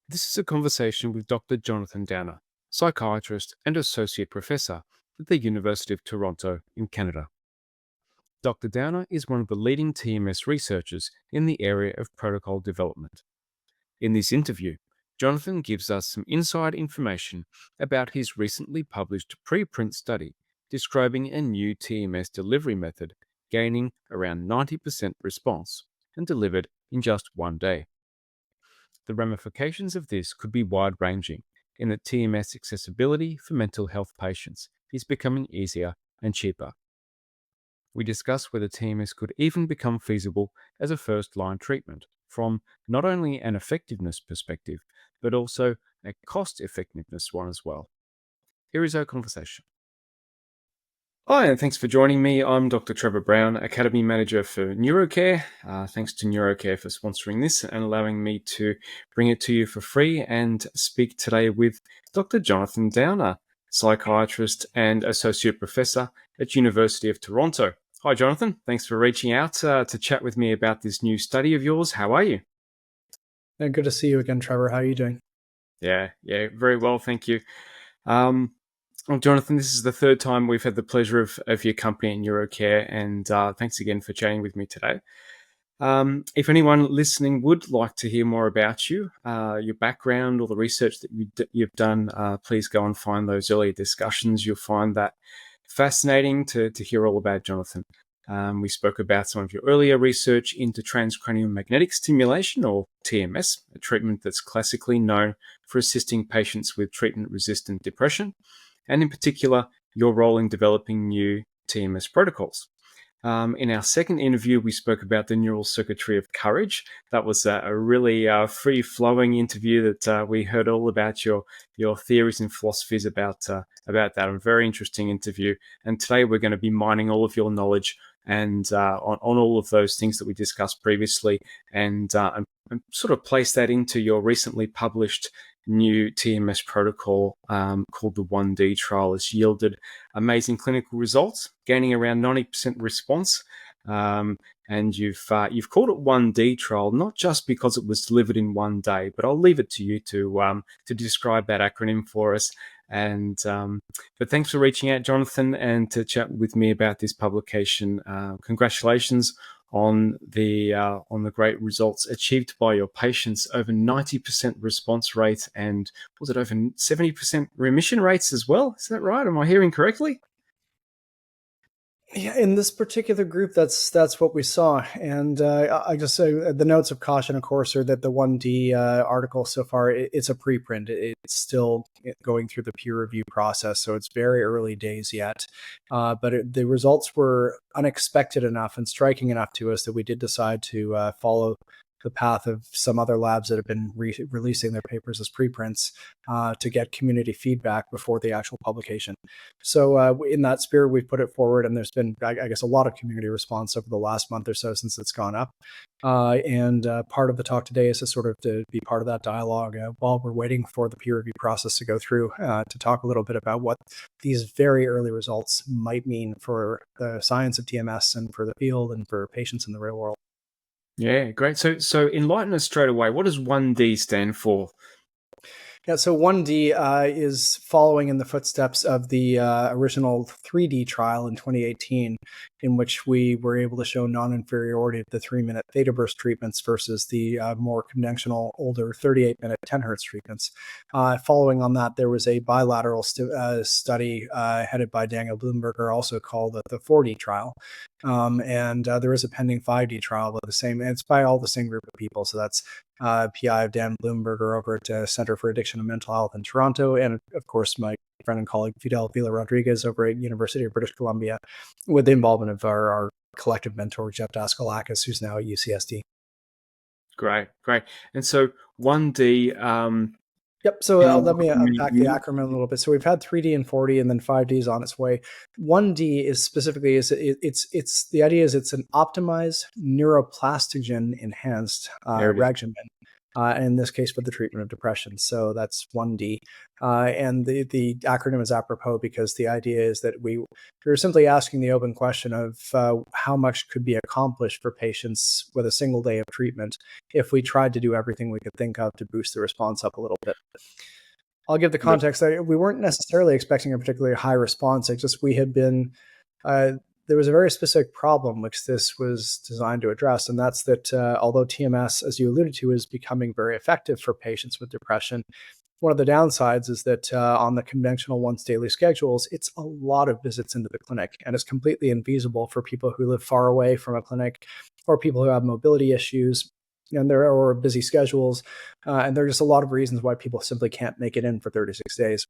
This is a conversation with Dr. Jonathan Downar, Psychiatrist and Associate Professor at the University of Toronto in Canada. Dr. Downar is one of the leading TMS researchers in the area of protocol development. In this interview, Jonathan gives us some inside information about his recently published preprint study describing a new TMS delivery method gaining around 90% response and delivered in just one day. The ramifications of this could be wide ranging, in that TMS accessibility for mental health patients is becoming easier and cheaper. We discuss whether TMS could even become feasible as a first line treatment from not only an effectiveness perspective, but also a cost effectiveness one as well. Here is our conversation. Hi, and thanks for joining me. I'm Dr. Trevor Brown, Academy Manager for Neurocare. Thanks to Neurocare for sponsoring this and allowing me to bring it to you for free and speak today with Dr. Jonathan Downar, Psychiatrist and Associate Professor at University of Toronto. Hi, Jonathan. Thanks for reaching out to chat with me about this new study of yours. How are you? Good to see you again, Trevor. How are you doing? Yeah, very well, thank you. Well, Jonathan, this is the third time we've had the pleasure of your company in Neurocare, and thanks again for chatting with me today. If anyone listening would like to hear more about you, your background, or the research that you've done, please go and find those earlier discussions. You'll find that fascinating to hear all about Jonathan. We spoke about some of your earlier research into transcranial magnetic stimulation, or TMS, a treatment that's classically known for assisting patients with treatment-resistant depression, and in particular, your role in developing new TMS protocols. In our second interview, we spoke about the neural circuitry of courage. That was a really free-flowing interview that we heard all about your theories and philosophies about that. A very interesting interview. And today we're going to be mining all of your knowledge and on all of those things that we discussed previously, and sort of place that into your recently published new TMS protocol called the 1D trial. Has yielded amazing clinical results, gaining around 90% response. And you've called it 1D trial, not just because it was delivered in one day, but I'll leave it to you to describe that acronym for us. And but thanks for reaching out, Jonathan, and to chat with me about this publication. Congratulations on the great results achieved by your patients. Over 90% response rate, and was it over 70% remission rates as well? Is that right? Am I hearing correctly? Yeah, in this particular group, that's what we saw. And I just say the notes of caution, of course, are that the 1D article so far, it's a preprint. It's still going through the peer review process, so it's very early days yet. But the results were unexpected enough and striking enough to us that we did decide to follow the path of some other labs that have been releasing their papers as preprints to get community feedback before the actual publication. So in that spirit, we've put it forward, and there's been, I guess, a lot of community response over the last month or so since it's gone up. And part of the talk today is to sort of to be part of that dialogue while we're waiting for the peer review process to go through, to talk a little bit about what these very early results might mean for the science of TMS and for the field and for patients in the real world. Yeah, great. So enlighten us straight away. What does 1D stand for? Yeah, so 1D is following in the footsteps of the original 3D trial in 2018, in which we were able to show non-inferiority of the 3-minute theta burst treatments versus the more conventional, older 38-minute 10 hertz treatments. Following on that, there was a bilateral study headed by Daniel Bloomberger, also called the 4D trial. And there is a pending 5D trial, but it's by all the same group of people. So that's PI of Dan Bloomberger over at Center for Addiction and Mental Health in Toronto, and of course my friend and colleague Fidel Vila Rodriguez over at University of British Columbia, with the involvement of our collective mentor Jeff Daskalakis, who's now at UCSD. Great. And so 1D. Yep. So let me unpack the acronym a little bit. So we've had 3D and 4D, and then 5D is on its way. 1D is specifically it's the idea is it's an optimized neuroplastogen enhanced regimen in this case for the treatment of depression. So that's 1D. And the acronym is apropos because the idea is that we're simply asking the open question of how much could be accomplished for patients with a single day of treatment if we tried to do everything we could think of to boost the response up a little bit. I'll give the context that we weren't necessarily expecting a particularly high response. It's just we had been, there was a very specific problem which this was designed to address, and that's that although TMS, as you alluded to, is becoming very effective for patients with depression, one of the downsides is that on the conventional once daily schedules, it's a lot of visits into the clinic, and it's completely infeasible for people who live far away from a clinic or people who have mobility issues. And there are busy schedules, and there are just a lot of reasons why people simply can't make it in for 36 days.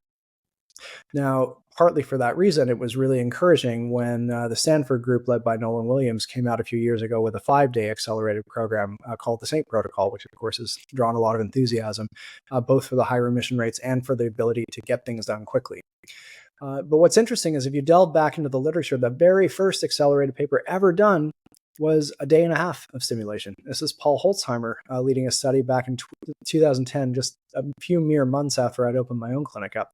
Now, partly for that reason, it was really encouraging when the Stanford group led by Nolan Williams came out a few years ago with a 5-day accelerated program called the SAINT protocol, which of course has drawn a lot of enthusiasm, both for the high remission rates and for the ability to get things done quickly. But what's interesting is if you delve back into the literature, the very first accelerated paper ever done was a day and a half of stimulation. This is Paul Holzheimer leading a study back in 2010, just a few mere months after I'd opened my own clinic up.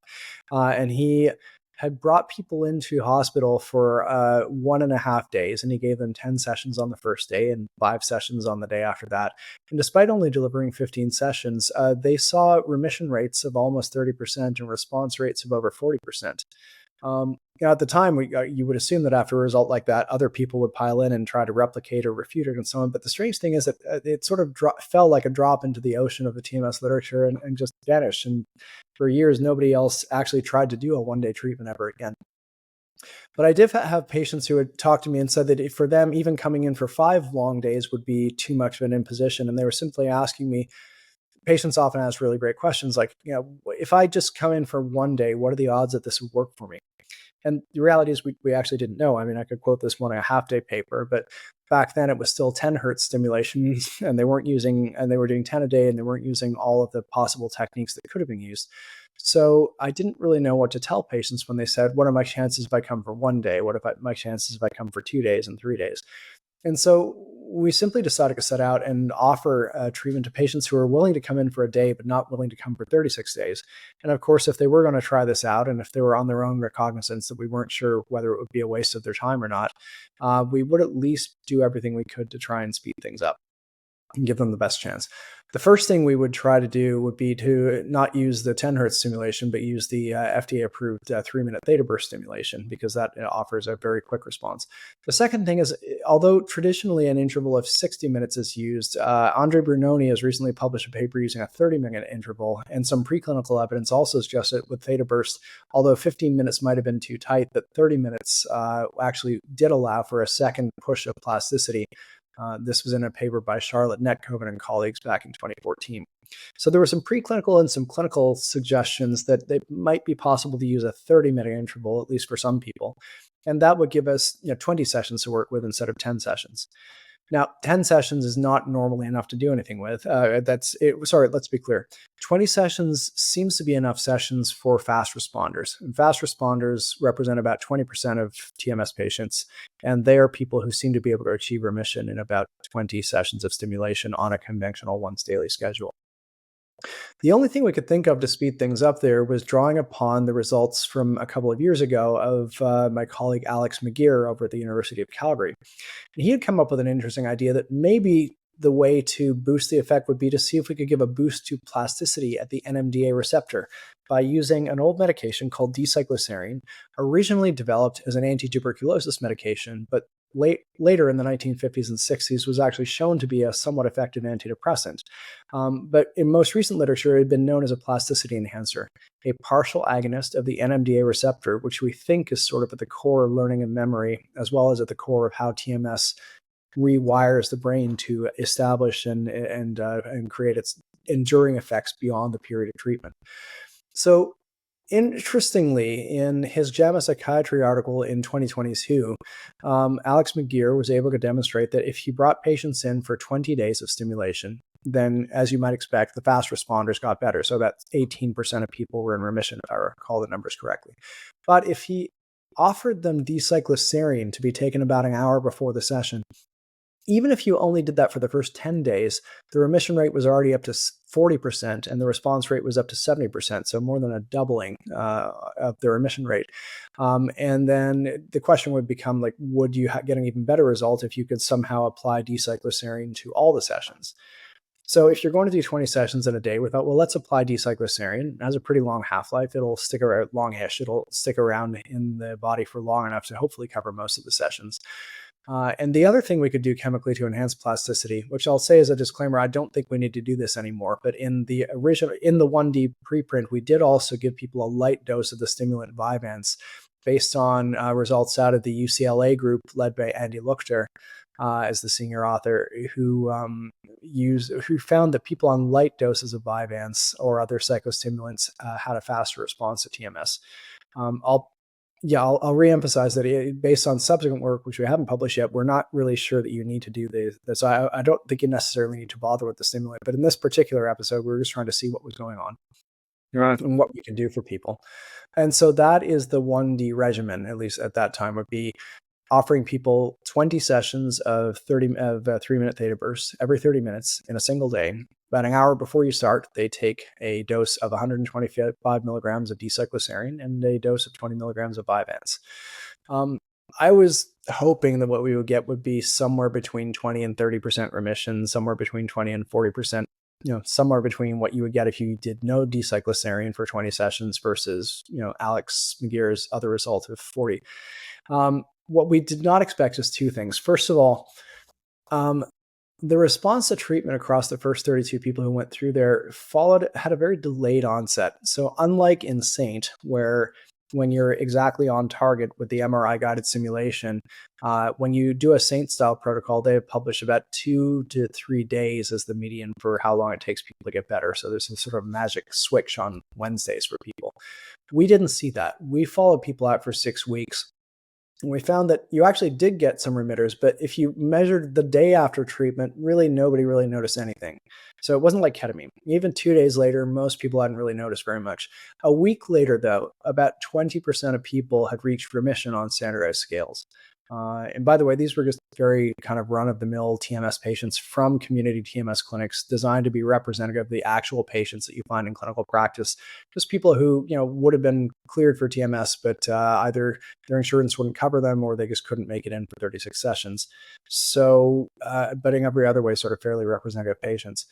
And he had brought people into hospital for 1.5 days, and he gave them 10 sessions on the first day and 5 sessions on the day after that. And despite only delivering 15 sessions, they saw remission rates of almost 30% and response rates of over 40%. At the time, you would assume that after a result like that, other people would pile in and try to replicate or refute it and so on. But the strange thing is that it sort of fell like a drop into the ocean of the TMS literature and just vanished. And for years, nobody else actually tried to do a one-day treatment ever again. But I did have patients who had talked to me and said that for them, even coming in for 5 long days would be too much of an imposition. And they were simply asking me, patients often ask really great questions like, if I just come in for 1 day, what are the odds that this would work for me? And the reality is we actually didn't know. I mean, I could quote this 1.5-day paper, but back then it was still 10 hertz stimulation and they were doing 10 a day and they weren't using all of the possible techniques that could have been used. So I didn't really know what to tell patients when they said, what are my chances if I come for 1 day? What are my chances if I come for 2 days and 3 days? And so we simply decided to set out and offer treatment to patients who are willing to come in for a day, but not willing to come for 36 days. And of course, if they were going to try this out, and if they were on their own recognizance that we weren't sure whether it would be a waste of their time or not, we would at least do everything we could to try and speed things up and give them the best chance. The first thing we would try to do would be to not use the 10 hertz stimulation, but use the FDA-approved 3-minute theta burst stimulation, because that offers a very quick response. The second thing is, although traditionally an interval of 60 minutes is used, Andre Brunoni has recently published a paper using a 30-minute interval, and some preclinical evidence also suggests that with theta burst, although 15 minutes might have been too tight, that 30 minutes actually did allow for a second push of plasticity. This was in a paper by Charlotte Netkoven and colleagues back in 2014. So there were some preclinical and some clinical suggestions that it might be possible to use a 30-minute interval, at least for some people. And that would give us 20 sessions to work with instead of 10 sessions. Now, 10 sessions is not normally enough to do anything with. Let's be clear. 20 sessions seems to be enough sessions for fast responders. And fast responders represent about 20% of TMS patients. And they are people who seem to be able to achieve remission in about 20 sessions of stimulation on a conventional once daily schedule. The only thing we could think of to speed things up there was drawing upon the results from a couple of years ago of my colleague Alex McGeer over at the University of Calgary. And he had come up with an interesting idea that maybe the way to boost the effect would be to see if we could give a boost to plasticity at the NMDA receptor by using an old medication called D-cycloserine, originally developed as an anti-tuberculosis medication, but later in the 1950s and 60s was actually shown to be a somewhat effective antidepressant. But in most recent literature, it had been known as a plasticity enhancer, a partial agonist of the NMDA receptor, which we think is sort of at the core of learning and memory, as well as at the core of how TMS rewires the brain to establish and create its enduring effects beyond the period of treatment. So interestingly, in his JAMA Psychiatry article in 2022, Alex McGeer was able to demonstrate that if he brought patients in for 20 days of stimulation, then, as you might expect, the fast responders got better. So about 18% of people were in remission, if I recall the numbers correctly. But if he offered them D-cycloserine to be taken about an hour before the session, even if you only did that for the first 10 days, the remission rate was already up to 40% and the response rate was up to 70%. So more than a doubling of the remission rate. And then the question would become like, would you get an even better result if you could somehow apply D-cycloserine to all the sessions? So if you're going to do 20 sessions in a day, we thought, well, let's apply D-cycloserine. It has a pretty long half-life. It'll stick around longish. It'll stick around in the body for long enough to hopefully cover most of the sessions. And the other thing we could do chemically to enhance plasticity, which I'll say as a disclaimer, I don't think we need to do this anymore. But in the 1D preprint, we did also give people a light dose of the stimulant Vyvanse based on results out of the UCLA group led by Andy Luchter as the senior author, who found that people on light doses of Vyvanse or other psychostimulants had a faster response to TMS. I'll reemphasize that based on subsequent work, which we haven't published yet, we're not really sure that you need to do this. I don't think you necessarily need to bother with the stimulant. But in this particular episode, we were just trying to see what was going on. Right. And what we can do for people. And so that is the 1D regimen, at least at that time, would be offering people 20 sessions of 3-minute theta bursts every 30 minutes in a single day. About an hour before you start, they take a dose of 125 milligrams of D-cycloserine and a dose of 20 milligrams of Vyvanse. I was hoping that what we would get would be somewhere between 20 and 30% remission, somewhere between 20 and 40%, somewhere between what you would get if you did no D-cycloserine for 20 sessions versus, Alex McGear's other result of 40. What we did not expect is two things. First of all, the response to treatment across the first 32 people who went through there had a very delayed onset. So unlike in SAINT, where when you're exactly on target with the MRI guided simulation, when you do a SAINT style protocol, they have published about 2 to 3 days as the median for how long it takes people to get better. So there's a sort of magic switch on Wednesdays for people. We didn't see that. We followed people out for 6 weeks. And we found that you actually did get some remitters, but if you measured the day after treatment, really nobody really noticed anything. So it wasn't like ketamine. Even 2 days later, most people hadn't really noticed very much. A week later, though, about 20% of people had reached remission on standardized scales. And by the way, these were just very kind of run-of-the-mill TMS patients from community TMS clinics designed to be representative of the actual patients that you find in clinical practice. Just people who, would have been cleared for TMS, but either their insurance wouldn't cover them or they just couldn't make it in for 36 sessions. So, but in every other way, sort of fairly representative patients.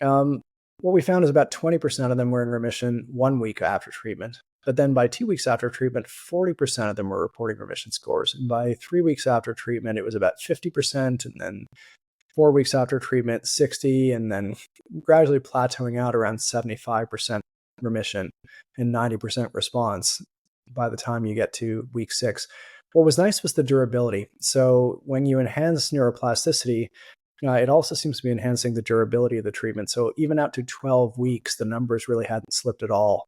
What we found is about 20% of them were in remission 1 week after treatment. But then by 2 weeks after treatment, 40% of them were reporting remission scores. And by 3 weeks after treatment, it was about 50%. And then 4 weeks after treatment, 60%, and then gradually plateauing out around 75% remission and 90% response by the time you get to week 6. What was nice was the durability. So when you enhance neuroplasticity, it also seems to be enhancing the durability of the treatment. So even out to 12 weeks, the numbers really hadn't slipped at all.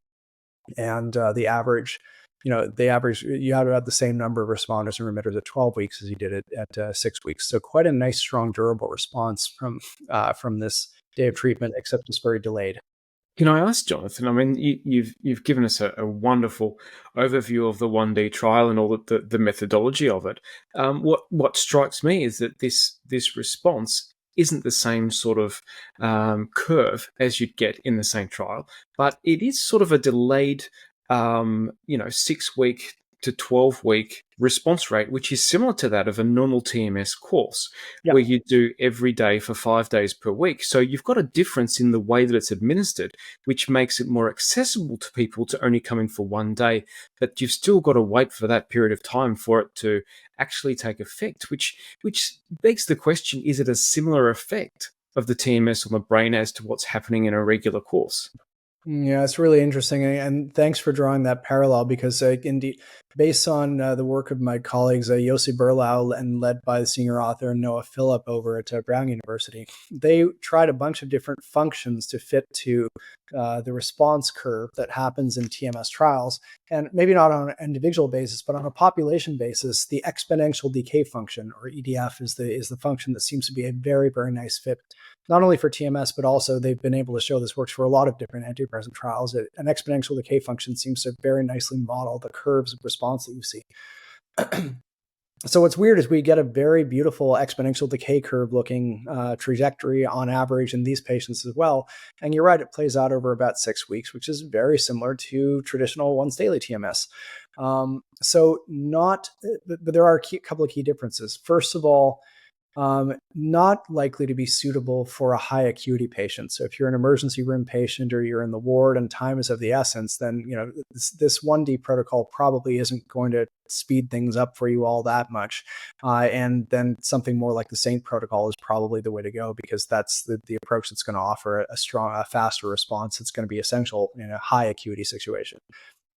And the average, you had about the same number of responders and remitters at 12 weeks as you did at 6 weeks. So quite a nice, strong, durable response from this day of treatment, except it's very delayed. Can I ask, Jonathan? I mean, you've given us a wonderful overview of the 1D trial and all the methodology of it. What strikes me is that this response isn't the same sort of curve as you'd get in the same trial, but it is sort of a delayed, 6 week to 12 week response rate, which is similar to that of a normal TMS course, where you do every day for 5 days per week. So you've got a difference in the way that it's administered, which makes it more accessible to people to only come in for 1 day, but you've still got to wait for that period of time for it to actually take effect, which begs the question, is it a similar effect of the TMS on the brain as to what's happening in a regular course? Yeah, it's really interesting. And thanks for drawing that parallel because indeed, based on the work of my colleagues, Yossi Berlau, and led by the senior author Noah Phillip over at Brown University, they tried a bunch of different functions to fit to the response curve that happens in TMS trials. And maybe not on an individual basis, but on a population basis, the exponential decay function, or EDF, is the function that seems to be a very, very nice fit, not only for TMS, but also they've been able to show this works for a lot of different antidepressant trials. An exponential decay function seems to very nicely model the curves of response that you see. So what's weird is we get a very beautiful exponential decay curve looking trajectory on average in these patients as well. And you're right, it plays out over about 6 weeks, which is very similar to traditional once daily TMS. So not, but there are a couple of key differences. First of all, not likely to be suitable for a high acuity patient. So if you're an emergency room patient or you're in the ward and time is of the essence, then this 1D protocol probably isn't going to speed things up for you all that much. And then something more like the SAINT protocol is probably the way to go, because that's the approach that's going to offer a faster response. It's going to be essential in a high acuity situation.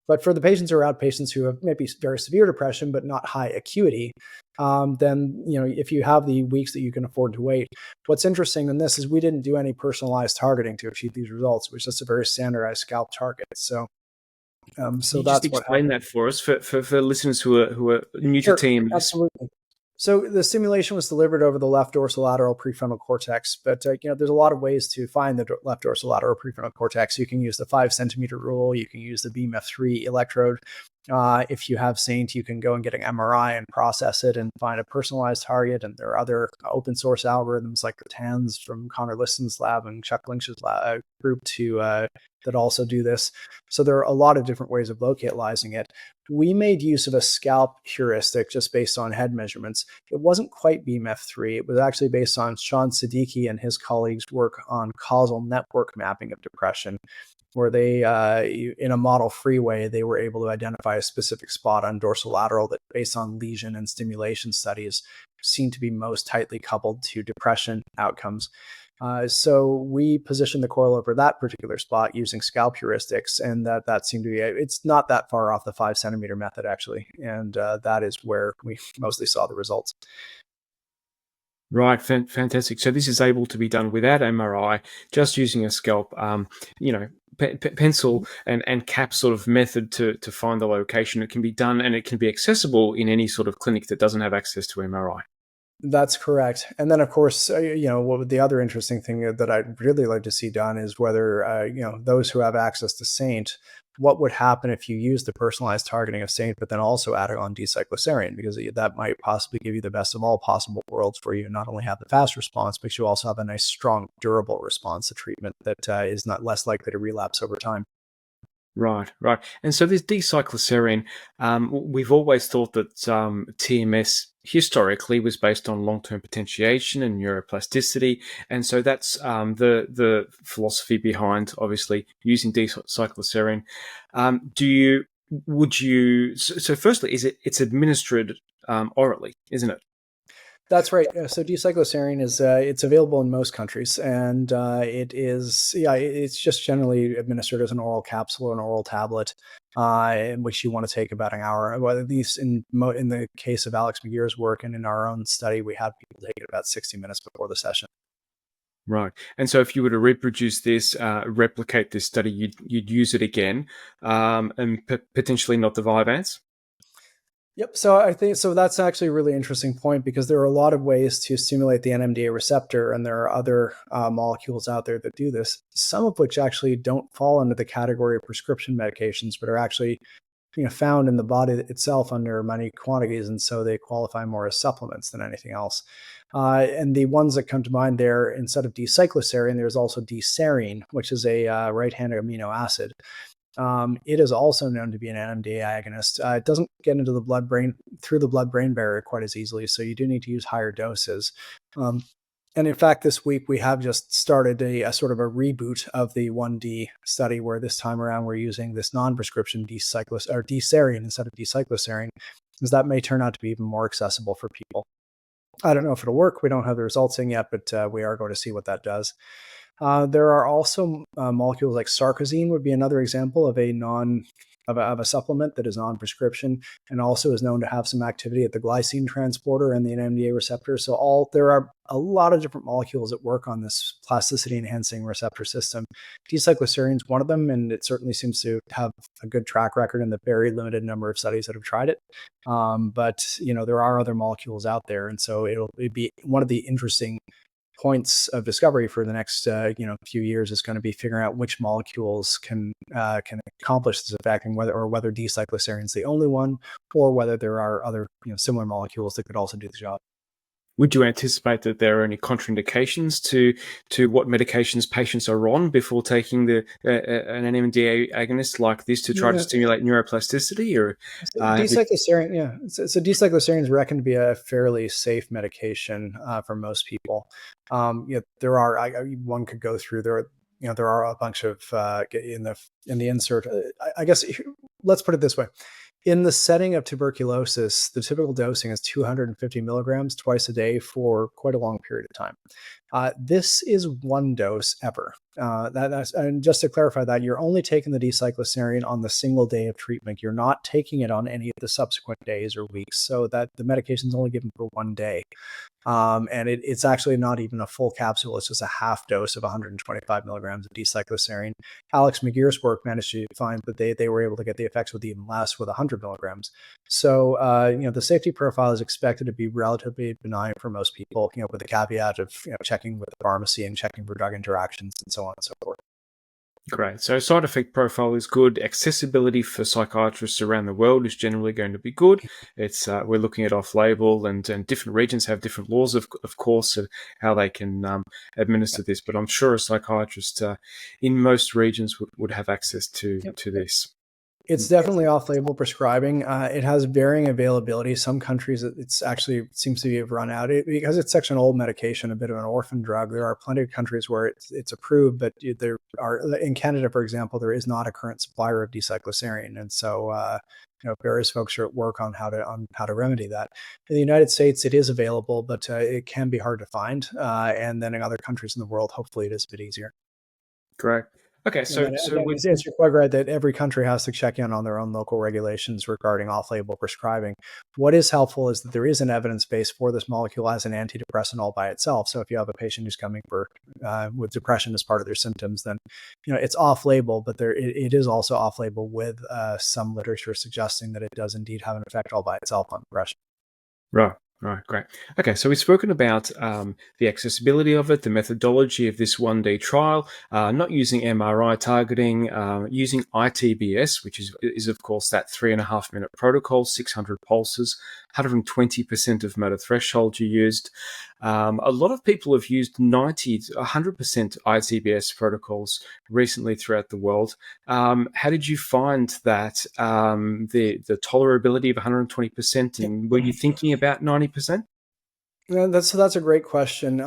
But for the patients who are outpatients who have maybe very severe depression but not high acuity, then if you have the weeks that you can afford to wait. What's interesting in this is we didn't do any personalized targeting to achieve these results. It was just a very standardized scalp target. So Can you just that's what explain happened. that for us, for listeners who are new to Sure, TMS? absolutely. So the stimulation was delivered over the left dorsolateral prefrontal cortex, but there's a lot of ways to find the left dorsolateral prefrontal cortex. You can use the 5 centimeter rule. You can use the BMF3 electrode. If you have SAINT, you can go and get an MRI and process it and find a personalized target. And there are other open source algorithms like the TANS from Connor Liston's lab and Chuck Lynch's group that also do this. So there are a lot of different ways of localizing it. We made use of a scalp heuristic just based on head measurements. It wasn't quite BMF3. It was actually based on Sean Siddiqui and his colleagues' work on causal network mapping of depression, where they, in a model-free way, they were able to identify a specific spot on dorsolateral that, based on lesion and stimulation studies, seemed to be most tightly coupled to depression outcomes. So we positioned the coil over that particular spot using scalp heuristics, and that seemed to be, it's not that far off the 5 centimeter method actually. And that is where we mostly saw the results. Right, fantastic. So this is able to be done without MRI, just using a scalp, pencil and cap sort of method to find the location. It can be done, and it can be accessible in any sort of clinic that doesn't have access to MRI. That's correct. And then, of course, what the other interesting thing that I'd really like to see done is whether, those who have access to SAINT, what would happen if you use the personalized targeting of SAINT, but then also added on D-cycloserine, because that might possibly give you the best of all possible worlds, where you not only have the fast response, but you also have a nice, strong, durable response to treatment that is not less likely to relapse over time. Right, right. And so this D-cycloserine, we've always thought that TMS historically was based on long-term potentiation and neuroplasticity, and so that's the philosophy behind obviously using D-cycloserine. Do you would you so firstly, it's administered orally, isn't it? That's right. So D-cycloserine is it's available in most countries, and it's just generally administered as an oral capsule or an oral tablet, in which you want to take about an hour. Well, at least in the case of Alex McGear's work and in our own study, we had people take it about 60 minutes before the session. Right. And so if you were to reproduce this, replicate this study, you'd use it again, and potentially not the Vyvanse. Yep. So I think that's actually a really interesting point, because there are a lot of ways to stimulate the NMDA receptor, and there are other molecules out there that do this. Some of which actually don't fall into the category of prescription medications, but are actually found in the body itself under many quantities, and so they qualify more as supplements than anything else. And the ones that come to mind there, instead of D-cycloserine, there's also D-serine, which is a right-handed amino acid. It is also known to be an NMDA agonist. It doesn't get into the blood-brain through the blood-brain barrier quite as easily, so you do need to use higher doses. Um, and in fact, this week we have just started a sort of a reboot of the 1D study, where this time around we're using this non-prescription D-serine instead of D-cycloserine, because that may turn out to be even more accessible for people. I don't know if it'll work. We don't have the results in yet, but we are going to see what that does. There are also molecules like sarcosine would be another example of a supplement that is non-prescription, and also is known to have some activity at the glycine transporter and the NMDA receptor. So there are a lot of different molecules that work on this plasticity enhancing receptor system. D-cycloserine is one of them, and it certainly seems to have a good track record in the very limited number of studies that have tried it. But there are other molecules out there, and so it'd be one of the interesting points of discovery for the next few years is going to be figuring out which molecules can accomplish this effect, and whether D-cycloserine is the only one, or whether there are other similar molecules that could also do the job. Would you anticipate that there are any contraindications to what medications patients are on before taking an NMDA agonist like this to try to stimulate neuroplasticity? Or D-cycloserine, so D-cycloserine is reckoned to be a fairly safe medication for most people. There are one could go through there. There are a bunch of in the insert. I guess let's put it this way. In the setting of tuberculosis, the typical dosing is 250 milligrams twice a day for quite a long period of time. This is one dose ever. And just to clarify that, you're only taking the D-cycloserine on the single day of treatment. You're not taking it on any of the subsequent days or weeks, so that the medication is only given for one day. And it's actually not even a full capsule. It's just a half dose of 125 milligrams of D-cycloserine. Alex McGear's work managed to find that they were able to get the effects with even less, with 100 milligrams. So, the safety profile is expected to be relatively benign for most people, with the caveat of checking with the pharmacy and checking for drug interactions and so on and so forth. Great. So side effect profile is good. Accessibility for psychiatrists around the world is generally going to be good. It's we're looking at off-label, and different regions have different laws, of course, of how they can administer this. But I'm sure a psychiatrist in most regions would have access to this. It's definitely off-label prescribing. It has varying availability. Some countries, it's actually seems to have run out because it's such an old medication, a bit of an orphan drug. There are plenty of countries where it's approved, but there are, in Canada, for example, there is not a current supplier of D-cycloserine, and so various folks are at work on how to remedy that. In the United States, it is available, but it can be hard to find. And then in other countries in the world, hopefully, it is a bit easier. Correct. Okay, so you're quite right that every country has to check in on their own local regulations regarding off-label prescribing. What is helpful is that there is an evidence base for this molecule as an antidepressant all by itself. So if you have a patient who's coming for with depression as part of their symptoms, then it's off-label, but it is also off-label with some literature suggesting that it does indeed have an effect all by itself on depression. Right, great. Okay, so we've spoken about the accessibility of it, the methodology of this 1D trial, not using MRI targeting, using iTBS, which is of course that 3.5-minute protocol, 600 pulses, 120% of motor threshold you used. A lot of people have used 90 to 100% iTBS protocols recently throughout the world. How did you find that, the tolerability of 120%, and were you thinking about 90%? That's a great question.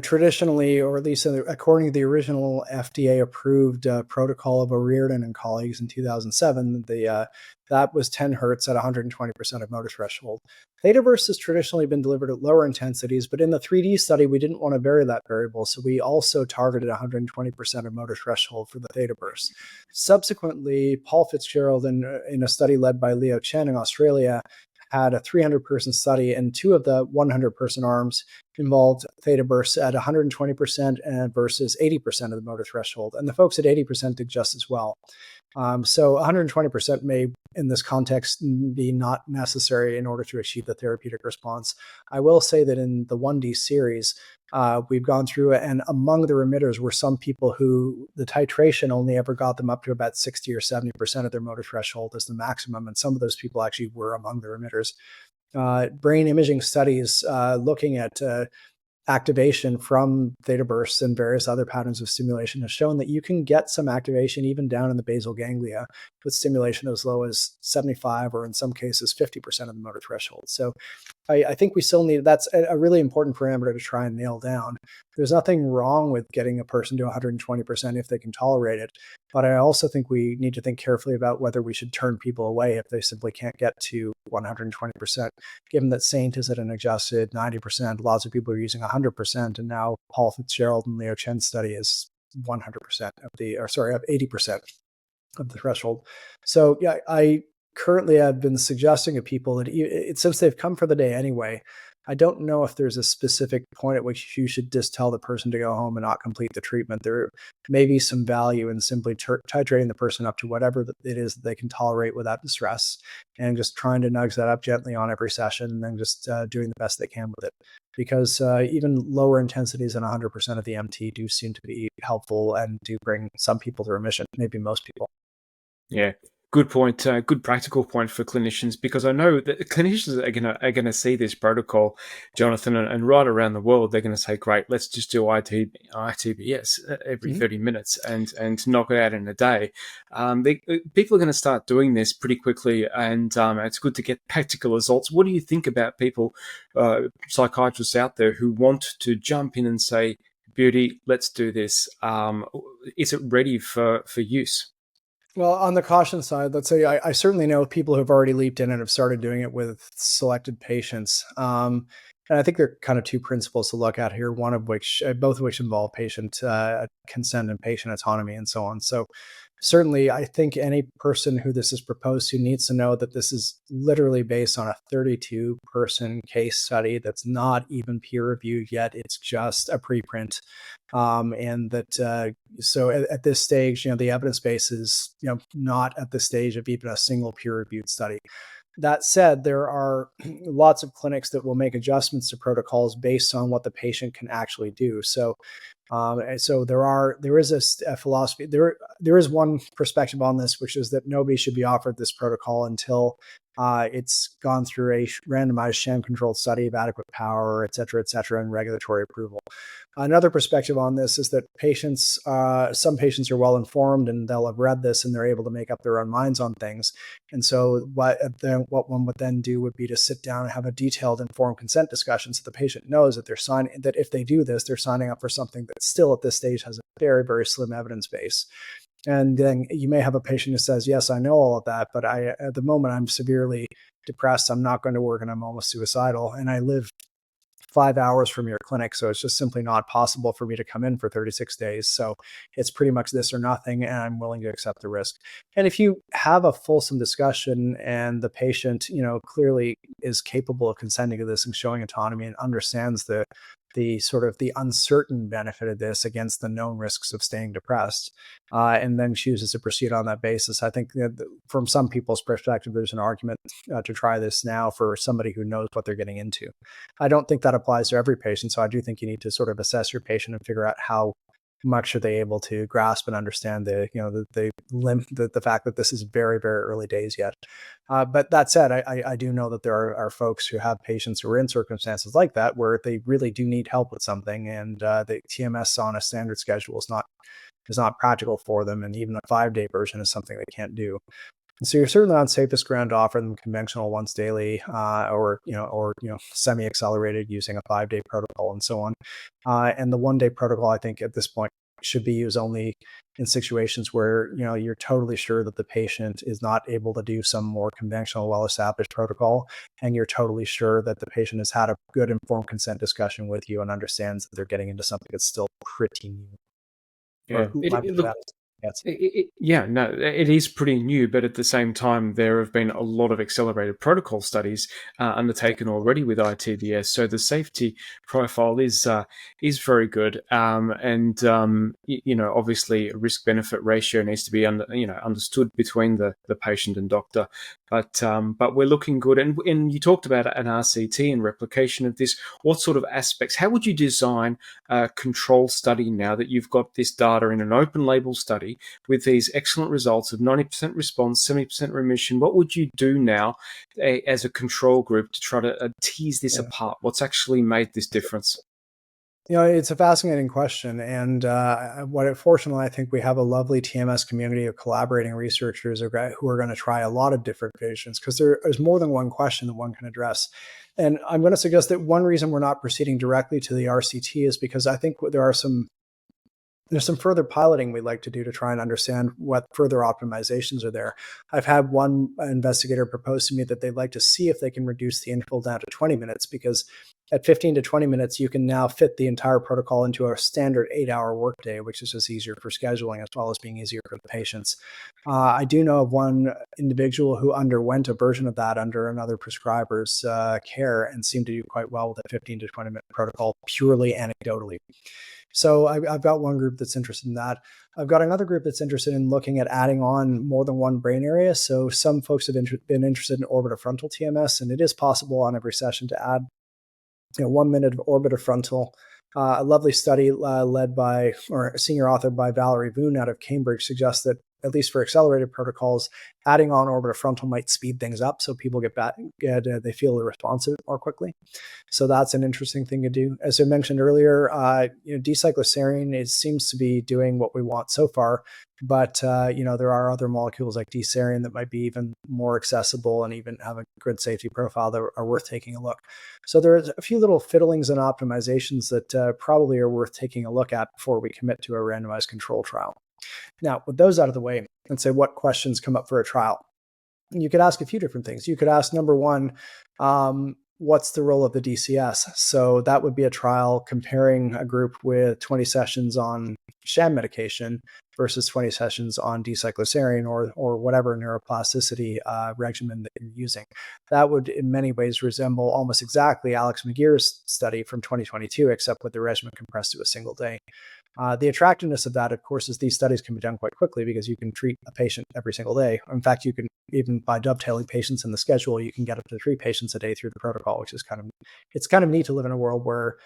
Traditionally, or at least according to the original FDA-approved protocol of O'Riordan and colleagues in 2007, that was 10 hertz at 120% of motor threshold. Theta burst has traditionally been delivered at lower intensities, but in the 3D study, we didn't want to vary that variable, so we also targeted 120% of motor threshold for the theta burst. Subsequently, Paul Fitzgerald, in a study led by Leo Chen in Australia, had a 300-person study, and 2 of the 100-person arms involved theta bursts at 120% and versus 80% of the motor threshold. And the folks at 80% did just as well. So 120% may, in this context, be not necessary in order to achieve the therapeutic response. I will say that in the 1D series, we've gone through, and among the remitters were some people who the titration only ever got them up to about 60 or 70% of their motor threshold as the maximum, and some of those people actually were among the remitters. Brain imaging studies looking at activation from theta bursts and various other patterns of stimulation has shown that you can get some activation even down in the basal ganglia with stimulation as low as 75 or in some cases 50% of the motor threshold. So I think we still need, that's a really important parameter to try and nail down. There's nothing wrong with getting a person to 120% if they can tolerate it, but I also think we need to think carefully about whether we should turn people away if they simply can't get to 120%, given that SAINT is at an adjusted 90%, lots of people are using 100%, and now Paul Fitzgerald and Leo Chen's study is 100% of 80% of the threshold. So yeah, I currently have been suggesting to people that since they've come for the day anyway, I don't know if there's a specific point at which you should just tell the person to go home and not complete the treatment. There may be some value in simply titrating the person up to whatever it is that they can tolerate without distress, and just trying to nudge that up gently on every session, and then just doing the best they can with it. Because even lower intensities than 100% of the MT do seem to be helpful and do bring some people to remission, maybe most people. Yeah, good point. Good practical point for clinicians, because I know that clinicians are gonna see this protocol, Jonathan, and right around the world they're going to say, "Great, let's just do iTBS every Mhm. 30 minutes and knock it out in a day." People are going to start doing this pretty quickly, and it's good to get practical results. What do you think about people, psychiatrists out there who want to jump in and say, "Beauty, let's do this"? Is it ready for use? Well, on the caution side, let's say I certainly know people who have already leaped in and have started doing it with selected patients. And I think there are kind of two principles to look at here, one of which, both of which involve patient consent and patient autonomy and so on. So certainly, I think any person who this is proposed to needs to know that this is literally based on a 32-person case study that's not even peer reviewed yet. It's just a preprint. And that so at this stage, the evidence base is not at the stage of even a single peer-reviewed study. That said, there are lots of clinics that will make adjustments to protocols based on what the patient can actually do. So and so there is a philosophy. There is one perspective on this, which is that nobody should be offered this protocol until it's gone through a randomized sham-controlled study of adequate power, et cetera, and regulatory approval. Another perspective on this is that some patients are well informed and they'll have read this and they're able to make up their own minds on things. And so what one would then do would be to sit down and have a detailed informed consent discussion, so the patient knows that that if they do this, they're signing up for something that still at this stage has a very, very slim evidence base. And then you may have a patient who says, yes, I know all of that, but at the moment I'm severely depressed. I'm not going to work and I'm almost suicidal. And I live 5 hours from your clinic. So it's just simply not possible for me to come in for 36 days. So it's pretty much this or nothing. And I'm willing to accept the risk. And if you have a fulsome discussion and the patient, clearly is capable of consenting to this and showing autonomy and understands the sort of the uncertain benefit of this against the known risks of staying depressed, and then chooses to proceed on that basis. I think that from some people's perspective, there's an argument to try this now for somebody who knows what they're getting into. I don't think that applies to every patient, so I do think you need to sort of assess your patient and figure out how much are they able to grasp and understand the fact that this is very, very early days yet. But that said, I do know that there are folks who have patients who are in circumstances like that where they really do need help with something, and the TMS on a standard schedule is not practical for them, and even a 5-day version is something they can't do. So you're certainly on safest ground to offer them conventional once daily, or semi-accelerated using a 5-day protocol and so on. And the 1-day protocol, I think, at this point should be used only in situations where you're totally sure that the patient is not able to do some more conventional, well-established protocol, and you're totally sure that the patient has had a good informed consent discussion with you and understands that they're getting into something that's still pretty new. Yeah, Or look, yes. yeah, no, it is pretty new, but at the same time, there have been a lot of accelerated protocol studies undertaken already with iTBS. So the safety profile is very good, and obviously, a risk-benefit ratio needs to be understood between the patient and doctor. But we're looking good, and you talked about an RCT and replication of this. What sort of aspects? How would you design a control study now that you've got this data in an open label study with these excellent results of 90% response, 70% remission? What would you do now as a control group to try to tease this Yeah. apart? What's actually made this difference? It's a fascinating question, and fortunately, I think we have a lovely TMS community of collaborating researchers who are going to try a lot of different patients, because there's more than one question that one can address. And I'm going to suggest that one reason we're not proceeding directly to the RCT is because I think there's some further piloting we'd like to do to try and understand what further optimizations are there. I've had one investigator propose to me that they'd like to see if they can reduce the interval down to 20 minutes, because at 15 to 20 minutes, you can now fit the entire protocol into a standard 8-hour workday, which is just easier for scheduling as well as being easier for the patients. I do know of one individual who underwent a version of that under another prescriber's care and seemed to do quite well with a 15 to 20 minute protocol purely anecdotally. So I've got one group that's interested in that. I've got another group that's interested in looking at adding on more than one brain area. So some folks have been interested in orbitofrontal TMS, and it is possible on every session to add 1 minute of orbitofrontal. A lovely study led by, or senior authored by Valerie Voon out of Cambridge suggests that, at least for accelerated protocols, adding on orbitofrontal might speed things up so people they feel responsive more quickly. So that's an interesting thing to do. As I mentioned earlier, D-cycloserine seems to be doing what we want so far, but there are other molecules like D-serine that might be even more accessible and even have a good safety profile that are worth taking a look. So there's a few little fiddlings and optimizations that probably are worth taking a look at before we commit to a randomized control trial. Now, with those out of the way, and say what questions come up for a trial, you could ask a few different things. You could ask, number one, what's the role of the DCS? So that would be a trial comparing a group with 20 sessions on sham medication versus 20 sessions on D-cycloserine or whatever neuroplasticity regimen that you're using. That would in many ways resemble almost exactly Alex McGear's study from 2022, except with the regimen compressed to a single day. The attractiveness of that, of course, is these studies can be done quite quickly because you can treat a patient every single day. In fact, you can, even by dovetailing patients in the schedule, you can get up to 3 patients a day through the protocol, which is kind of neat to live in a world where,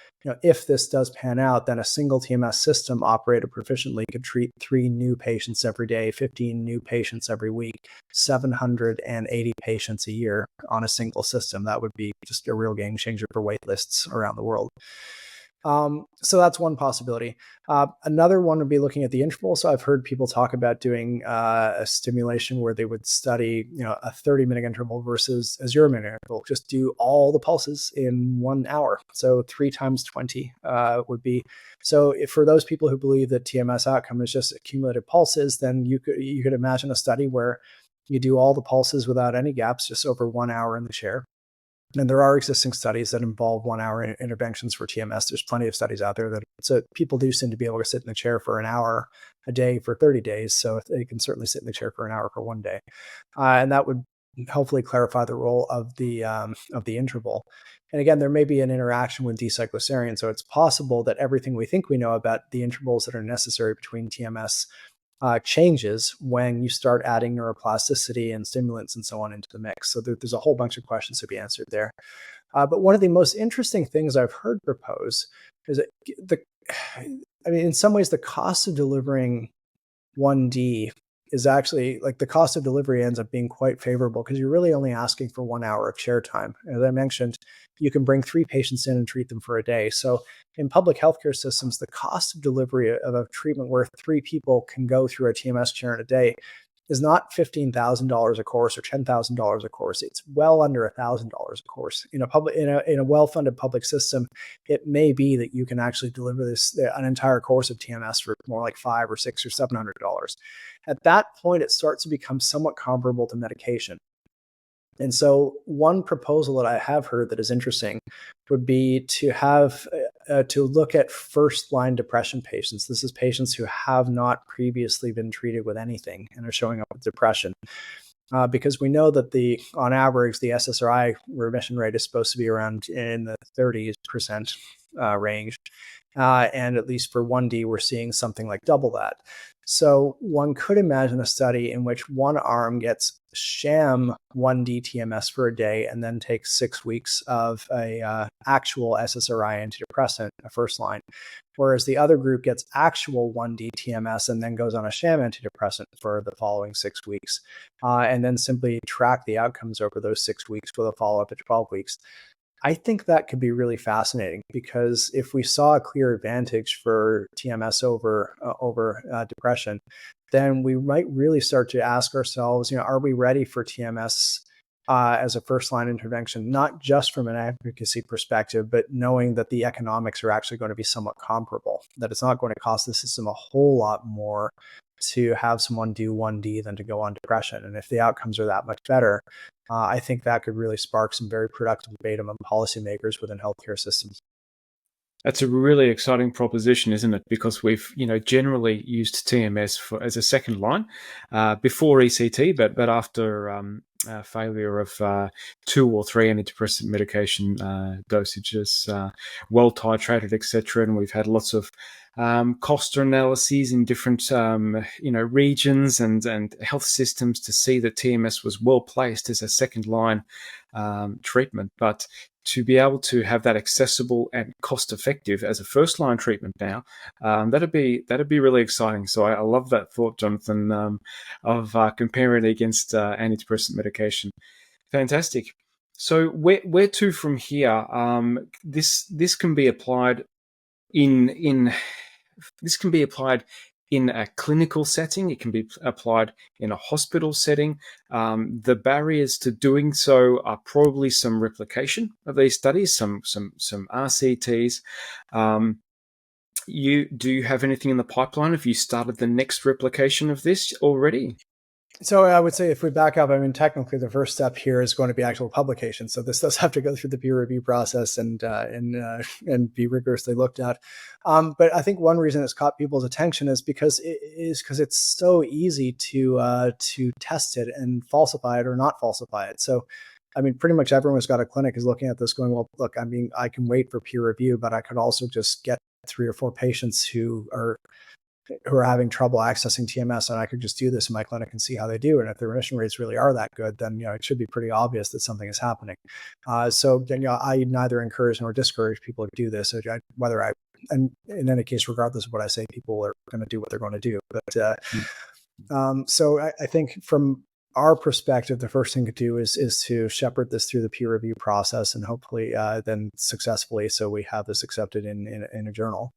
if this does pan out, then a single TMS system operated proficiently could treat 3 new patients every day, 15 new patients every week, 780 patients a year on a single system. That would be just a real game changer for wait lists around the world. So that's one possibility. Another one would be looking at the interval. So I've heard people talk about doing a stimulation where they would study, a 30-minute interval versus a 0-minute interval. Just do all the pulses in 1 hour. So 3 times 20 would be. So for those people who believe that TMS outcome is just accumulated pulses, then you could imagine a study where you do all the pulses without any gaps, just over 1 hour in the chair. And there are existing studies that involve 1 hour interventions for TMS. There's plenty of studies out there so people do seem to be able to sit in the chair for an hour a day for 30 days. So they can certainly sit in the chair for an hour for 1 day. And that would hopefully clarify the role of the interval. And again, there may be an interaction with D-cycloserine. So it's possible that everything we think we know about the intervals that are necessary between TMS changes when you start adding neuroplasticity and stimulants and so on into the mix. So there's a whole bunch of questions to be answered there. But one of the most interesting things I've heard proposed is that in some ways, the cost of delivering 1D is actually, like, the cost of delivery ends up being quite favorable because you're really only asking for 1 hour of chair time. As I mentioned, you can bring 3 patients in and treat them for a day. So in public healthcare systems, the cost of delivery of a treatment where 3 people can go through a TMS chair in a day is not $15,000 a course or $10,000 a course. It's well under $1,000 a course. In a well-funded public system, it may be that you can actually deliver an entire course of TMS for more like $500 or $600 or $700. At that point, it starts to become somewhat comparable to medication. And so one proposal that I have heard that is interesting would be to have to look at first-line depression patients. This is patients who have not previously been treated with anything and are showing up with depression. Because we know that on average, the SSRI remission rate is supposed to be around in the 30% range. And at least for 1D, we're seeing something like double that. So one could imagine a study in which one arm gets sham 1D TMS for a day and then takes 6 weeks of a actual SSRI antidepressant, a first line, whereas the other group gets actual 1D TMS and then goes on a sham antidepressant for the following 6 weeks, and then simply track the outcomes over those 6 weeks with a follow-up at 12 weeks. I think that could be really fascinating because if we saw a clear advantage for TMS over depression, then we might really start to ask ourselves, are we ready for TMS as a first-line intervention, not just from an advocacy perspective, but knowing that the economics are actually going to be somewhat comparable, that it's not going to cost the system a whole lot more to have someone do 1D than to go on depression. And if the outcomes are that much better, I think that could really spark some very productive debate among policymakers within healthcare systems. That's a really exciting proposition, isn't it? Because we've, generally used TMS as a second line before ECT, but after failure of 2 or 3 antidepressant medication dosages, well titrated, etc. And we've had lots of cost analyses in different, regions and health systems to see that TMS was well placed as a second line treatment, but to be able to have that accessible and cost effective as a first line treatment now, that'd be really exciting. So I love that thought, Jonathan, of comparing it against antidepressant medication. Fantastic. So where to from here? This can be applied in this can be applied in a clinical setting. It can be applied in a hospital setting. The barriers to doing so are probably some replication of these studies, some RCTs. Do you have anything in the pipeline? Have you started the next replication of this already? So I would say if we back up, I mean, technically the first step here is going to be actual publication. So this does have to go through the peer review process and be rigorously looked at. But I think one reason it's caught people's attention is because it's so easy to test it and falsify it or not falsify it. So I mean, pretty much everyone who's got a clinic is looking at this going, well, look, I mean, I can wait for peer review, but I could also just get 3 or 4 patients who are having trouble accessing TMS, and I could just do this in my clinic and see how they do. And if the remission rates really are that good, then it should be pretty obvious that something is happening. So I neither encourage nor discourage people to do this. And in any case, regardless of what I say, people are going to do what they're going to do. But so I think from our perspective, the first thing to do is to shepherd this through the peer review process and hopefully then successfully, so we have this accepted in a journal.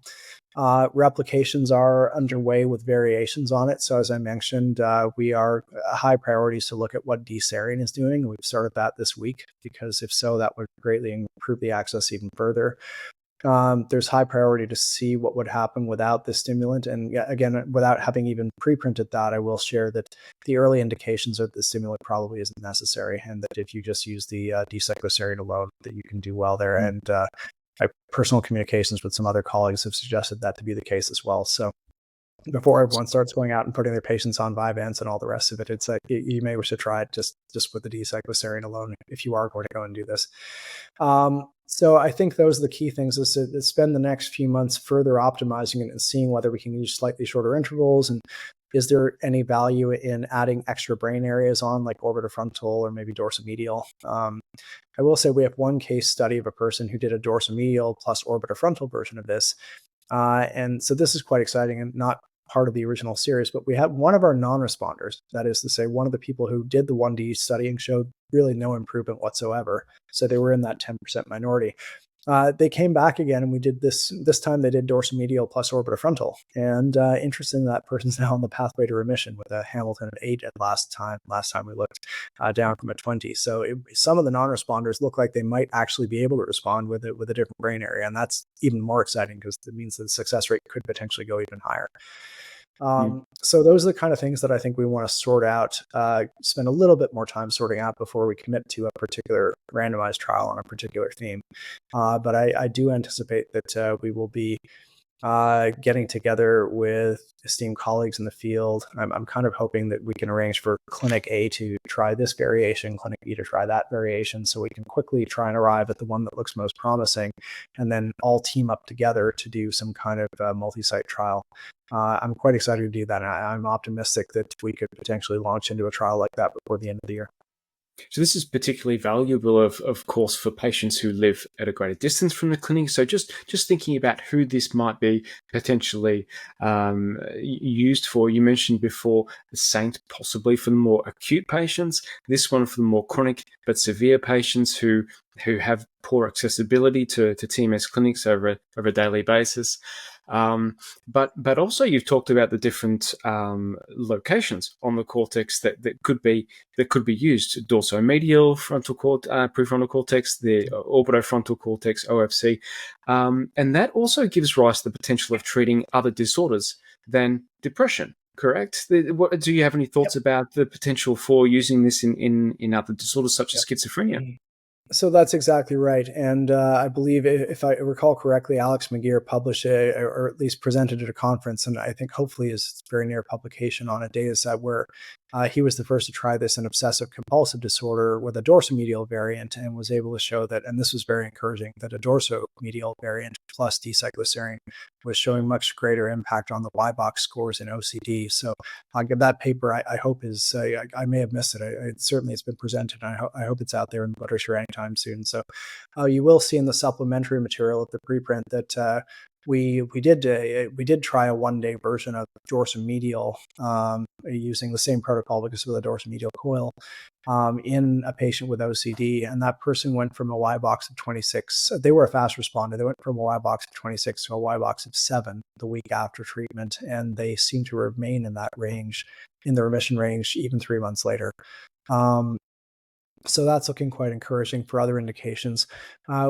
Replications are underway with variations on it. So as I mentioned, we are high priorities to look at what D-cycloserine is doing. We've started that this week because if so, that would greatly improve the access even further. There's high priority to see what would happen without the stimulant. And again, without having even pre-printed that, I will share that the early indications of the stimulant probably isn't necessary, and that if you just use the D-cycloserine alone, that you can do well there. And my personal communications with some other colleagues have suggested that to be the case as well. So before everyone starts going out and putting their patients on Vyvanse and all the rest of it, it's like you may wish to try it just with the D-cycloserine alone if you are going to go and do this. So I think those are the key things, is to spend the next few months further optimizing it and seeing whether we can use slightly shorter intervals, and is there any value in adding extra brain areas on, like orbitofrontal or maybe dorsomedial. I will say we have one case study of a person who did a dorsomedial plus orbitofrontal version of this. And so this is quite exciting and not part of the original series, but we have one of our non-responders, that is to say, one of the people who did the 1D study and showed really no improvement whatsoever. So they were in that 10% minority. They came back again, and we did this time they did dorsomedial plus orbitofrontal. And interestingly, that person's now on the pathway to remission with a Hamilton of 8 at last time we looked, down from a 20. So some of the non-responders look like they might actually be able to respond with a different brain area. And that's even more exciting because it means the success rate could potentially go even higher. So those are the kind of things that I think we want to sort out, spend a little bit more time sorting out before we commit to a particular randomized trial on a particular theme. But I do anticipate that we will be getting together with esteemed colleagues in the field. I'm kind of hoping that we can arrange for Clinic A to try this variation, Clinic B to try that variation, so we can quickly try and arrive at the one that looks most promising, and then all team up together to do some kind of multi-site trial. I'm quite excited to do that. And I'm optimistic that we could potentially launch into a trial like that before the end of the year. So this is particularly valuable, of course, for patients who live at a greater distance from the clinic. So just thinking about who this might be potentially used for. You mentioned before the SAINT possibly for the more acute patients. This one for the more chronic but severe patients who have poor accessibility to TMS clinics over a daily basis. But also you've talked about the different locations on the cortex that could be used: dorsomedial prefrontal cortex, the orbitofrontal cortex (OFC), and that also gives rise to the potential of treating other disorders than depression. correct? What, do you have any thoughts about the potential for using this in other disorders such as schizophrenia? Yep. So that's exactly right. And I believe, if I recall correctly, Alex McGeer published or at least presented at a conference, and I think hopefully is very near publication, on a data set where he was the first to try this in obsessive compulsive disorder with a dorsomedial variant, and was able to show that, and this was very encouraging, that a dorsomedial variant plus D-cycloserine was showing much greater impact on the Y-box scores in OCD. So that paper, I hope is, I may have missed it. Certainly it's been presented, and I hope it's out there in the literature anytime soon. So you will see in the supplementary material of the preprint that we did try a 1-day version of dorsomedial using the same protocol, because with a dorsomedial coil, in a patient with OCD, and that person went from a Y box of 26. They were a fast responder. They went from a Y box of 26 to a Y box of 7 the week after treatment, and they seem to remain in that range, in the remission range, even 3 months later. So that's looking quite encouraging for other indications.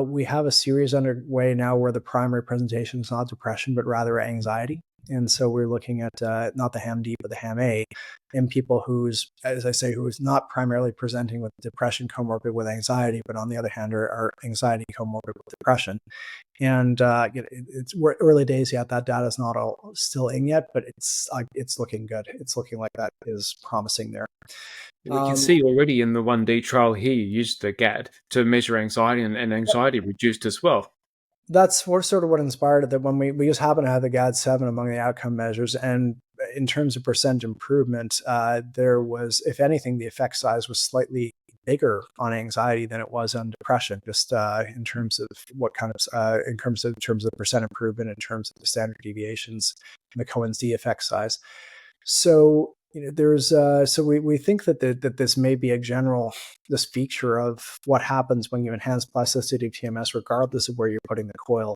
We have a series underway now where the primary presentation is not depression, but rather anxiety. And so we're looking at not the HAM-D, but the HAM-A, in people who's, as I say, who is not primarily presenting with depression comorbid with anxiety, but on the other hand are anxiety comorbid with depression. And we're early days yet. That data is not all still in yet, but it's looking good. It's looking like that is promising there. We can see already in the 1D trial here, you used the GAD to measure anxiety, and anxiety reduced as well. That's sort of what inspired it, that when we just happen to have the GAD-7 among the outcome measures, and in terms of percent improvement, there was, if anything, the effect size was slightly bigger on anxiety than it was on depression, just in terms of what kind of, in terms of percent improvement, in terms of the standard deviations, and the Cohen's d effect size. So there's so we think that this may be this feature of what happens when you enhance plasticity of TMS, regardless of where you're putting the coil.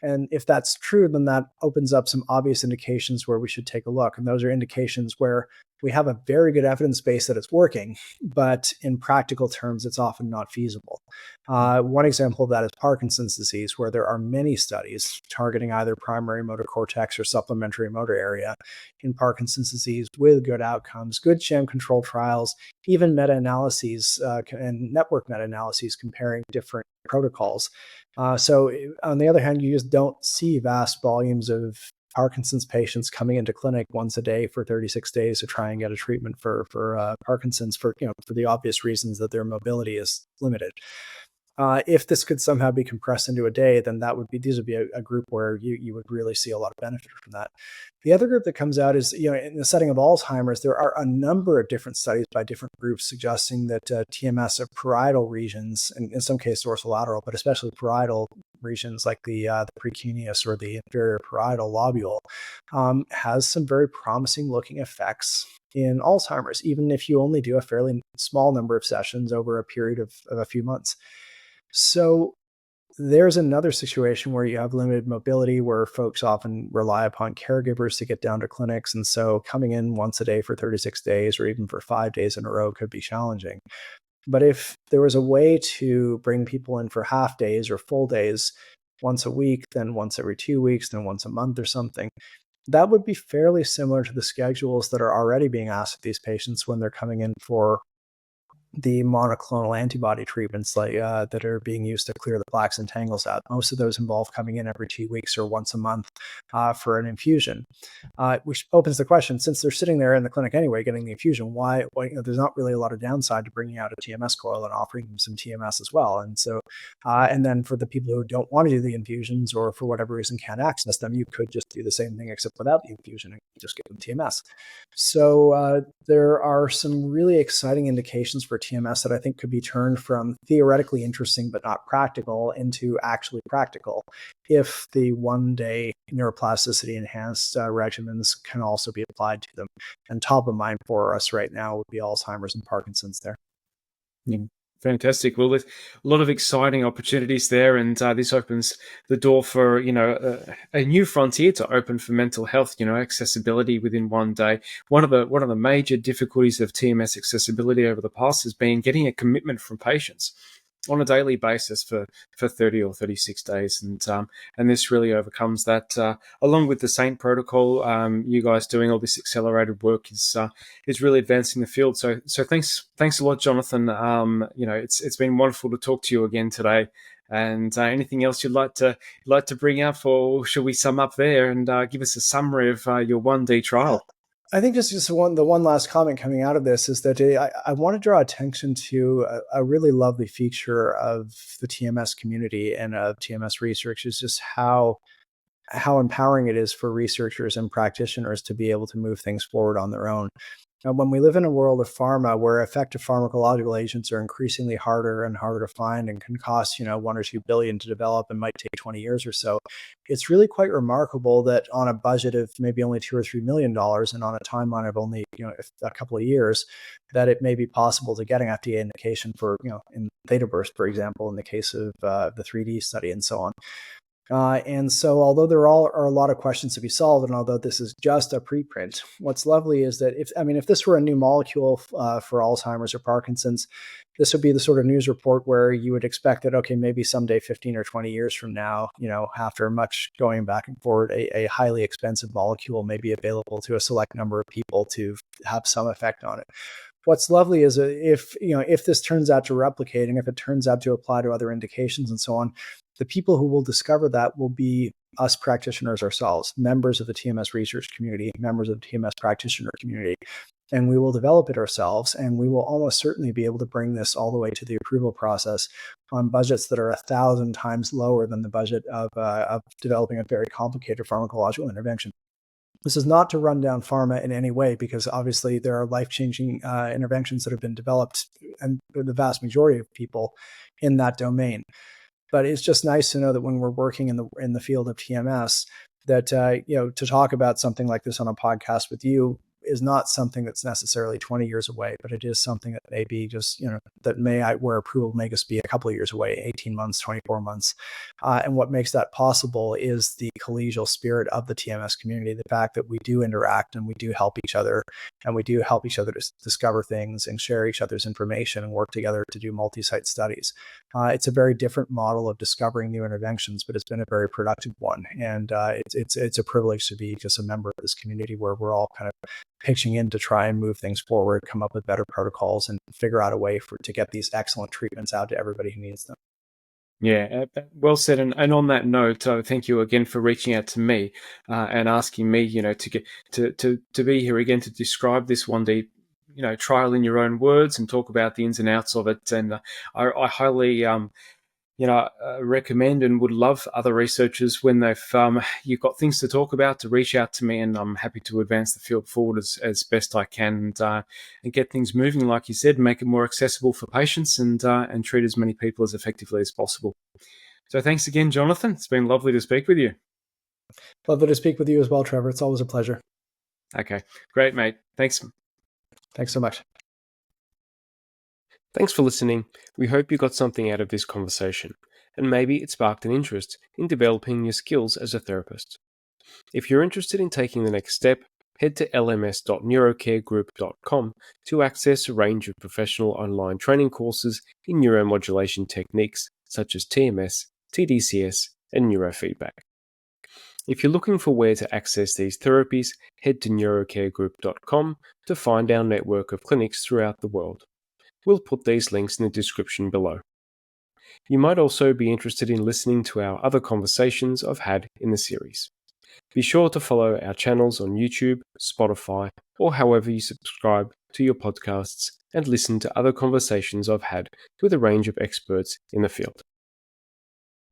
And if that's true, then that opens up some obvious indications where we should take a look. And those are indications where we have a very good evidence base that it's working, but in practical terms, it's often not feasible. One example of that is Parkinson's disease, where there are many studies targeting either primary motor cortex or supplementary motor area in Parkinson's disease with good outcomes, good sham-controlled trials, even meta-analyses and network meta-analyses comparing different protocols. So on the other hand, you just don't see vast volumes of Parkinson's patients coming into clinic once a day for 36 days to try and get a treatment for Parkinson's, for the obvious reasons that their mobility is limited. If this could somehow be compressed into a day, then these would be a group where you would really see a lot of benefit from that. The other group that comes out is, in the setting of Alzheimer's, there are a number of different studies by different groups suggesting that TMS of parietal regions, and in some cases dorsolateral, but especially parietal regions like the precuneus or the inferior parietal lobule, has some very promising looking effects in Alzheimer's, even if you only do a fairly small number of sessions over a period of a few months. So there's another situation where you have limited mobility, where folks often rely upon caregivers to get down to clinics. And so coming in once a day for 36 days or even for 5 days in a row could be challenging. But if there was a way to bring people in for half days or full days once a week, then once every 2 weeks, then once a month or something, that would be fairly similar to the schedules that are already being asked of these patients when they're coming in for the monoclonal antibody treatments that are being used to clear the plaques and tangles out. Most of those involve coming in every 2 weeks or once a month for an infusion, which opens the question, since they're sitting there in the clinic anyway getting the infusion, why there's not really a lot of downside to bringing out a TMS coil and offering them some TMS as well. And so, and then for the people who don't want to do the infusions, or for whatever reason can't access them, you could just do the same thing except without the infusion and just give them TMS. So there are some really exciting indications for TMS that I think could be turned from theoretically interesting but not practical into actually practical, if the 1-day neuroplasticity enhanced regimens can also be applied to them. And top of mind for us right now would be Alzheimer's and Parkinson's there. Yeah. Fantastic. Well, there's a lot of exciting opportunities there, and this opens the door for a new frontier to open for mental health. Accessibility within 1 day. One of the major difficulties of TMS accessibility over the past has been getting a commitment from patients. on a daily basis for 30 or 36 days. And this really overcomes that, along with the SAINT protocol. You guys doing all this accelerated work is really advancing the field. So thanks a lot, Jonathan. It's been wonderful to talk to you again today. And anything else you'd like to bring up, or should we sum up there and give us a summary of your 1D trial? I think just the one last comment coming out of this is that I want to draw attention to a really lovely feature of the TMS community and of TMS research is just how empowering it is for researchers and practitioners to be able to move things forward on their own. When we live in a world of pharma where effective pharmacological agents are increasingly harder and harder to find and can cost, $1 or $2 billion to develop and might take 20 years or so, it's really quite remarkable that on a budget of maybe only $2 or $3 million and on a timeline of only a couple of years, that it may be possible to get an FDA indication for in theta burst, for example, in the case of the 3D study and so on. And so although there are a lot of questions to be solved, and although this is just a preprint, what's lovely is that if this were a new molecule for Alzheimer's or Parkinson's, this would be the sort of news report where you would expect that, okay, maybe someday 15 or 20 years from now, after much going back and forward, a highly expensive molecule may be available to a select number of people to have some effect on it. What's lovely is if this turns out to replicate and if it turns out to apply to other indications and so on, the people who will discover that will be us practitioners ourselves, members of the TMS research community, members of the TMS practitioner community, and we will develop it ourselves. And we will almost certainly be able to bring this all the way to the approval process on budgets that are 1,000 times lower than the budget of developing a very complicated pharmacological intervention. This is not to run down pharma in any way, because obviously there are life-changing interventions that have been developed, and the vast majority of people in that domain. But it's just nice to know that when we're working in the field of TMS, that to talk about something like this on a podcast with you is not something that's necessarily 20 years away, but it is something that may be just, where approval may just be a couple of years away, 18 months, 24 months. And what makes that possible is the collegial spirit of the TMS community, the fact that we do interact and we do help each other, and we do help each other to discover things and share each other's information and work together to do multi-site studies. It's a very different model of discovering new interventions, but it's been a very productive one. And it's a privilege to be just a member of this community where we're all kind of pitching in to try and move things forward, come up with better protocols, and figure out a way to get these excellent treatments out to everybody who needs them. Yeah, well said. And on that note, thank you again for reaching out to me and asking me, to be here again to describe this 1D, trial in your own words and talk about the ins and outs of it. And I highly, recommend and would love other researchers when you've got things to talk about to reach out to me, and I'm happy to advance the field forward as best I can and get things moving, like you said, make it more accessible for patients and treat as many people as effectively as possible. So thanks again, Jonathan. It's been lovely to speak with you. Lovely to speak with you as well, Trevor. It's always a pleasure. Okay, great, mate. Thanks. Thanks so much. Thanks for listening. We hope you got something out of this conversation, and maybe it sparked an interest in developing your skills as a therapist. If you're interested in taking the next step, head to lms.neurocaregroup.com to access a range of professional online training courses in neuromodulation techniques such as TMS, TDCS, and neurofeedback. If you're looking for where to access these therapies, head to neurocaregroup.com to find our network of clinics throughout the world. We'll put these links in the description below. You might also be interested in listening to our other conversations I've had in the series. Be sure to follow our channels on YouTube, Spotify, or however you subscribe to your podcasts, and listen to other conversations I've had with a range of experts in the field.